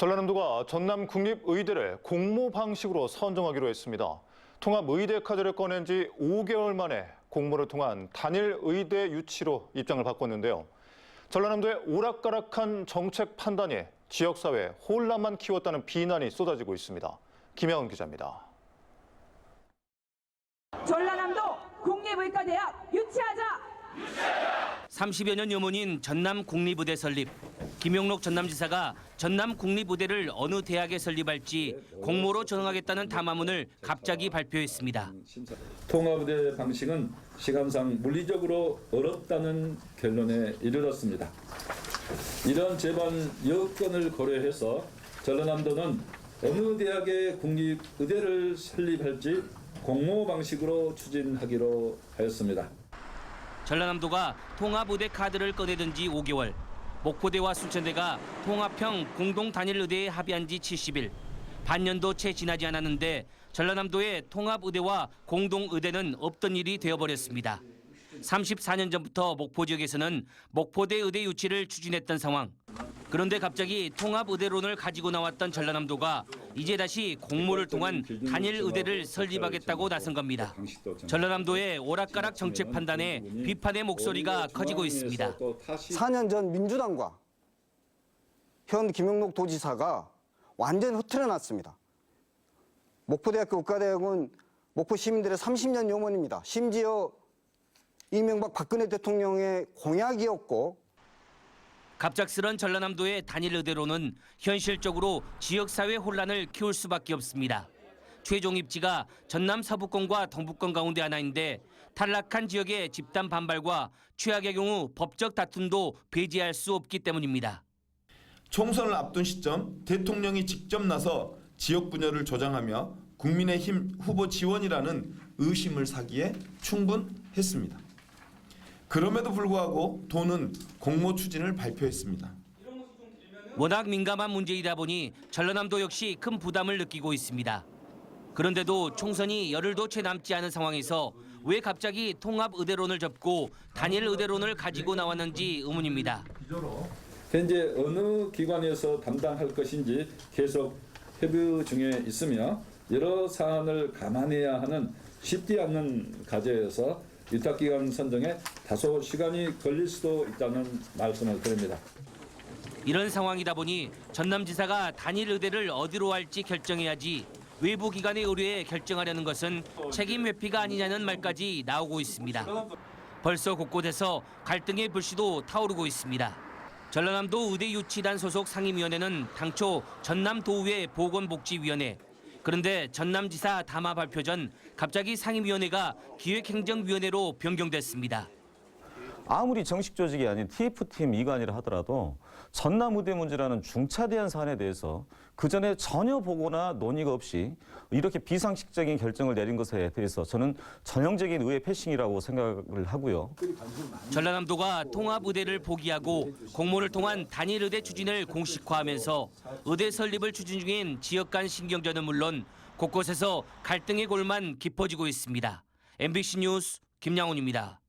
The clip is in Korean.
전라남도가 전남국립의대를 공모 방식으로 선정하기로 했습니다. 통합의대 카드를 꺼낸 지 5개월 만에 공모를 통한 단일 의대 유치로 입장을 바꿨는데요. 전라남도의 오락가락한 정책 판단이 지역사회에 혼란만 키웠다는 비난이 쏟아지고 있습니다. 김영은 기자입니다. 전라남도 국립의과대학 유치하자! 30여 년 유문인 전남국립의대 설립. 김용록 전남지사가 전남국립의대를 어느 대학에 설립할지 공모로 정하겠다는 담화문을 갑자기 발표했습니다. 통합의대 방식은 시간상 물리적으로 어렵다는 결론에 이르렀습니다. 이런 제반 여건을 고려해서 전라남도는 어느 대학의 국립의대를 설립할지 공모 방식으로 추진하기로 하였습니다. 전라남도가 통합의대 카드를 꺼내든 지 5개월. 목포대와 순천대가 통합형 공동 단일의대에 합의한 지 70일. 반년도 채 지나지 않았는데 전라남도의 통합의대와 공동의대는 없던 일이 되어버렸습니다. 34년 전부터 목포 지역에서는 목포대 의대 유치를 추진했던 상황. 그런데 갑자기 통합의대론을 가지고 나왔던 전라남도가 이제 다시 공모를 통한 단일 의대를 설립하겠다고 나선 겁니다. 전라남도의 오락가락 정책 판단에 비판의 목소리가 커지고 있습니다. 4년 전 민주당과 현 김용록 도지사가 완전히 흐트러 놨습니다. 목포대학교 의과대학은 목포 시민들의 30년 염원입니다. 심지어 이명박 박근혜 대통령의 공약이었고, 갑작스런 전라남도의 단일 의대로는 현실적으로 지역사회 혼란을 키울 수밖에 없습니다. 최종 입지가 전남 서북권과 동북권 가운데 하나인데 탈락한 지역의 집단 반발과 최악의 경우 법적 다툼도 배제할 수 없기 때문입니다. 총선을 앞둔 시점 대통령이 직접 나서 지역 분열을 조장하며 국민의힘 후보 지원이라는 의심을 사기에 충분했습니다. 그럼에도 불구하고 도는 공모 추진을 발표했습니다. 워낙 민감한 문제이다 보니 전라남도 역시 큰 부담을 느끼고 있습니다. 그런데도 총선이 열흘도 채 남지 않은 상황에서 왜 갑자기 통합의대론을 접고 단일 의대론을 가지고 나왔는지 의문입니다. 현재 어느 기관에서 담당할 것인지 계속 협의 중에 있으며 여러 사안을 감안해야 하는 쉽지 않는 과제여서 위탁기관 선정에 다소 시간이 걸릴 수도 있다는 말씀을 드립니다. 이런 상황이다 보니 전남지사가 단일 의대를 어디로 할지 결정해야지 외부 기관의 의뢰에 결정하려는 것은 책임 회피가 아니냐는 말까지 나오고 있습니다. 벌써 곳곳에서 갈등의 불씨도 타오르고 있습니다. 전라남도 의대 유치단 소속 상임위원회는 당초 전남도의회 보건복지위원회, 그런데 전남지사 담화 발표 전 갑자기 상임위원회가 기획행정위원회로 변경됐습니다. 아무리 정식 조직이 아닌 TF팀 이관이라 하더라도 전남의대 문제라는 중차대한 사안에 대해서 그전에 전혀 보고나 논의가 없이 이렇게 비상식적인 결정을 내린 것에 대해서 저는 전형적인 의회 패싱이라고 생각을 하고요. 전라남도가 통합의대를 포기하고 공모를 통한 단일의대 추진을 공식화하면서 의대 설립을 추진 중인 지역 간 신경전은 물론 곳곳에서 갈등의 골만 깊어지고 있습니다. MBC 뉴스 김양훈입니다.